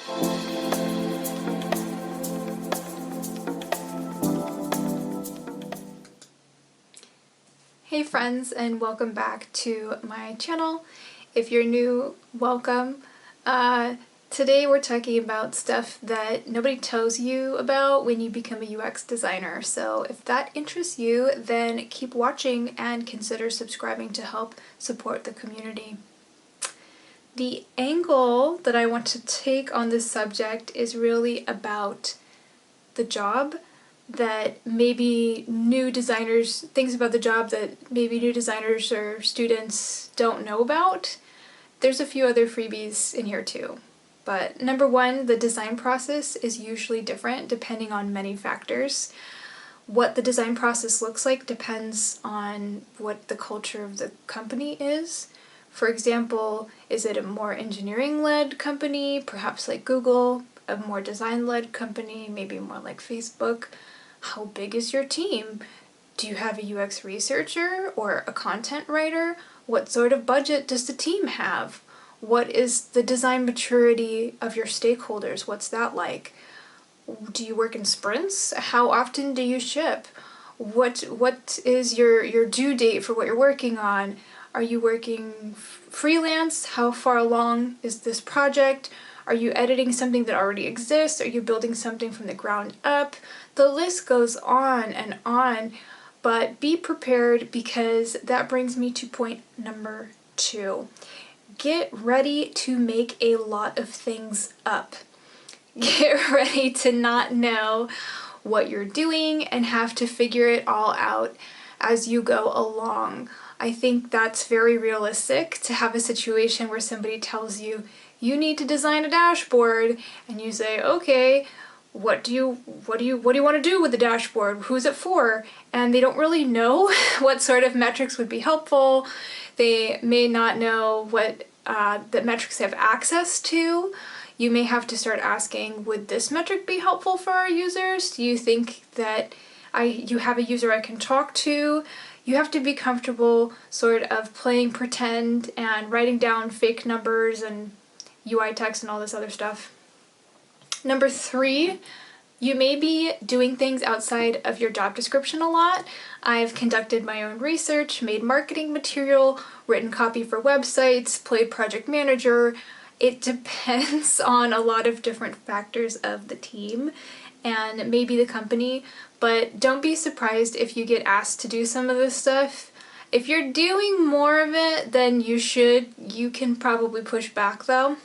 Hey friends, and welcome back to my channel. If you're new, welcome. Today we're talking about stuff that nobody tells you about when you become a UX designer. So if that interests you, then keep watching and consider subscribing to help support the community. The angle that I want to take on this subject is really about the job that maybe new designers, things about the job that maybe new designers or students don't know about. There's a few other freebies in here too. But number one, the design process is usually different depending on many factors. What the design process looks like depends on what the culture of the company is. For example, is it a more engineering-led company, perhaps like Google, a more design-led company, maybe more like Facebook? How big is your team? Do you have a UX researcher or a content writer? What sort of budget does the team have? What is the design maturity of your stakeholders? What's that like? Do you work in sprints? How often do you ship? What is your due date for what you're working on? Are you working freelance? How far along is this project? Are you editing something that already exists? Are you building something from the ground up? The list goes on, but be prepared, because that brings me to point number 2. Get ready to make a lot of things up. Get ready to not know what you're doing and have to figure it all out as you go along. I think that's very realistic, to have a situation where somebody tells you, you need to design a dashboard, and you say, okay, what do you want to do with the dashboard? Who's it for? And they don't really know what sort of metrics would be helpful. They may not know what the metrics they have access to. You may have to start asking, would this metric be helpful for our users? Do you think that you have a user I can talk to? You have to be comfortable sort of playing pretend and writing down fake numbers and UI text and all this other stuff. Number 3, you may be doing things outside of your job description a lot. I've conducted my own research, made marketing material, written copy for websites, played project manager. It depends on a lot of different factors of the team and maybe the company, but don't be surprised if you get asked to do some of this stuff. If you're doing more of it than you should, you can probably push back though.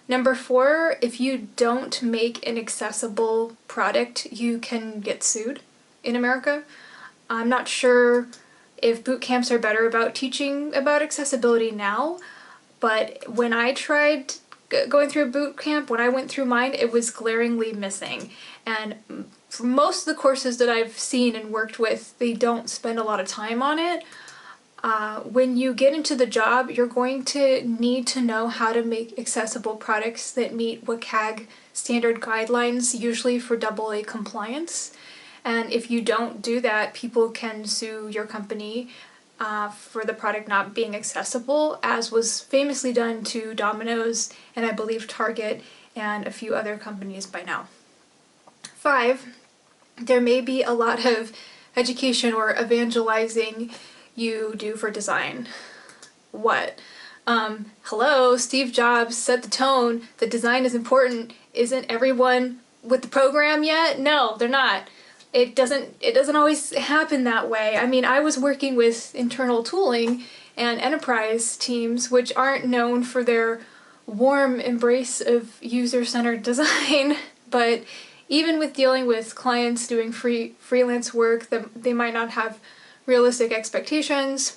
Number 4, if you don't make an accessible product, you can get sued in America. I'm not sure if boot camps are better about teaching about accessibility now, but when I tried going through a boot camp, when I went through mine, it was glaringly missing. And for most of the courses that I've seen and worked with, they don't spend a lot of time on it. When you get into the job, you're going to need to know how to make accessible products that meet WCAG standard guidelines, usually for AA compliance. And if you don't do that, people can sue your company for the product not being accessible, as was famously done to Domino's and I believe Target and a few other companies by now. 5, there may be a lot of education or evangelizing you do for design. What? Hello, Steve Jobs set the tone that design is important. Isn't everyone with the program yet? No, they're not. It doesn't always happen that way. I mean, I was working with internal tooling and enterprise teams, which aren't known for their warm embrace of user-centered design, but even with dealing with clients doing freelance work, they might not have realistic expectations.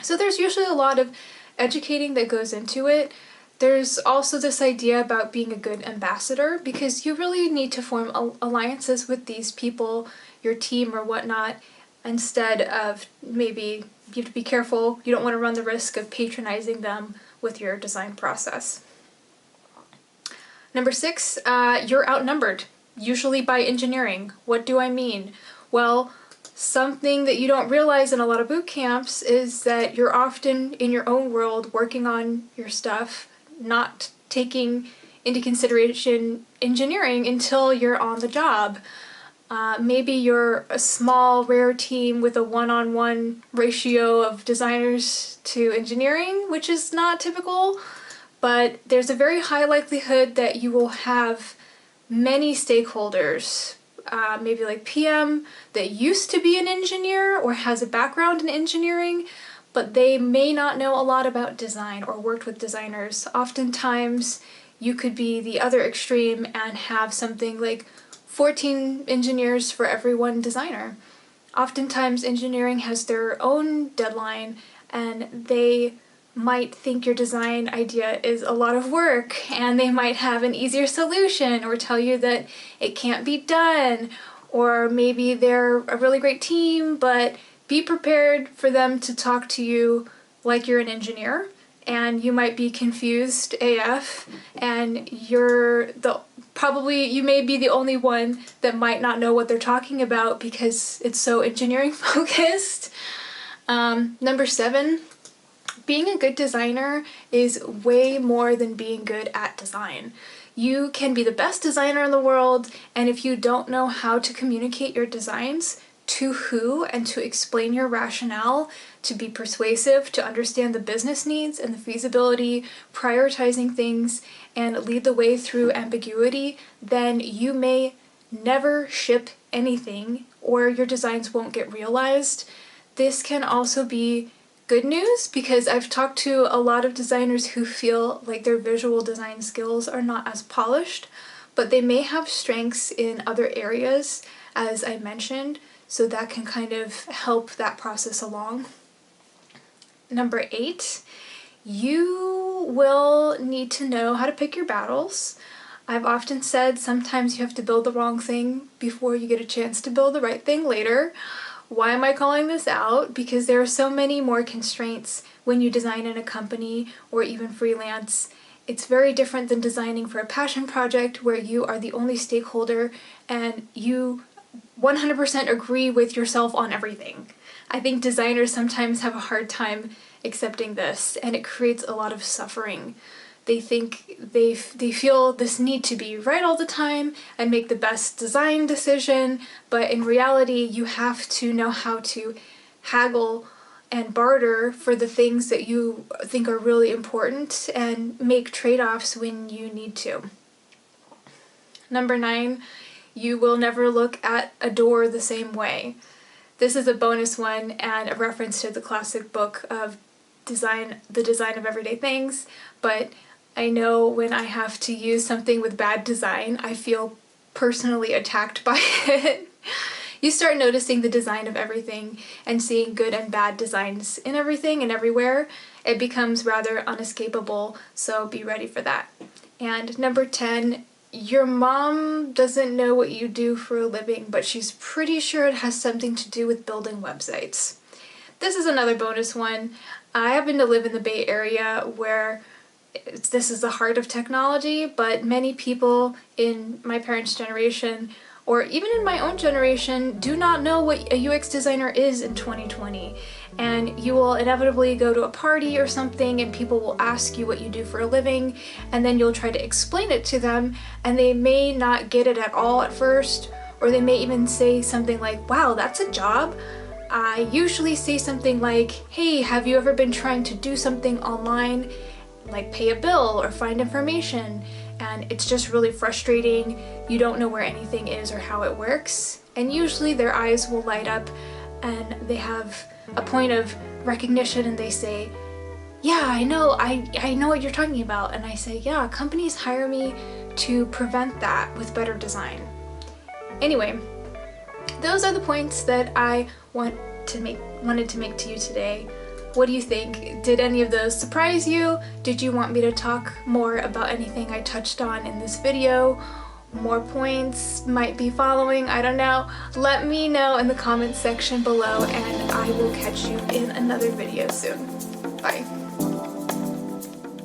So there's usually a lot of educating that goes into it. There's also this idea about being a good ambassador, because you really need to form alliances with these people, your team or whatnot, instead of maybe you have to be careful. You don't want to run the risk of patronizing them with your design process. Number 6, you're outnumbered, usually by engineering. What do I mean? Well, something that you don't realize in a lot of boot camps is that you're often in your own world working on your stuff, not taking into consideration engineering until you're on the job. Maybe you're a small, rare team with a one-on-one ratio of designers to engineering, which is not typical, but there's a very high likelihood that you will have many stakeholders, maybe like PM, that used to be an engineer or has a background in engineering, but they may not know a lot about design or worked with designers. Oftentimes, you could be the other extreme and have something like 14 engineers for every one designer. Oftentimes engineering has their own deadline and they might think your design idea is a lot of work and they might have an easier solution or tell you that it can't be done, or maybe they're a really great team, but be prepared for them to talk to you like you're an engineer and you might be confused AF and you may be the only one that might not know what they're talking about because it's so engineering focused. Number 7, being a good designer is way more than being good at design. You can be the best designer in the world, and if you don't know how to communicate your designs to who and to explain your rationale, to be persuasive, to understand the business needs and the feasibility, prioritizing things, and lead the way through ambiguity, then you may never ship anything or your designs won't get realized. This can also be good news because I've talked to a lot of designers who feel like their visual design skills are not as polished, but they may have strengths in other areas, as I mentioned, so that can kind of help that process along. Number 8, you will need to know how to pick your battles. I've often said sometimes you have to build the wrong thing before you get a chance to build the right thing later. Why am I calling this out? Because there are so many more constraints when you design in a company or even freelance. It's very different than designing for a passion project where you are the only stakeholder and you 100% agree with yourself on everything. I think designers sometimes have a hard time accepting this, and it creates a lot of suffering. They think they feel this need to be right all the time and make the best design decision, but in reality you have to know how to haggle and barter for the things that you think are really important and make trade-offs when you need to. Number 9, you will never look at a door the same way. This is a bonus one and a reference to the classic book of The Design of Everyday Things, but I know when I have to use something with bad design, I feel personally attacked by it. You start noticing the design of everything and seeing good and bad designs in everything and everywhere. It becomes rather unescapable, so be ready for that. And number 10, your mom doesn't know what you do for a living, but she's pretty sure it has something to do with building websites. This is another bonus one. I happen to live in the Bay Area where this is the heart of technology, but many people in my parents' generation or even in my own generation do not know what a UX designer is in 2020. And you will inevitably go to a party or something and people will ask you what you do for a living, and then you'll try to explain it to them and they may not get it at all at first, or they may even say something like, wow, that's a job. I usually say something like, hey, have you ever been trying to do something online, like pay a bill or find information, and it's just really frustrating, you don't know where anything is or how it works? And usually their eyes will light up and they have a point of recognition and they say, yeah, I know what you're talking about. And I say, yeah, companies hire me to prevent that with better design. Anyway, those are the points that I wanted to make to you today. What do you think? Did any of those surprise you? Did you want me to talk more about anything I touched on in this video? More points might be following, I don't know. Let me know in the comments section below and I will catch you in another video soon. Bye.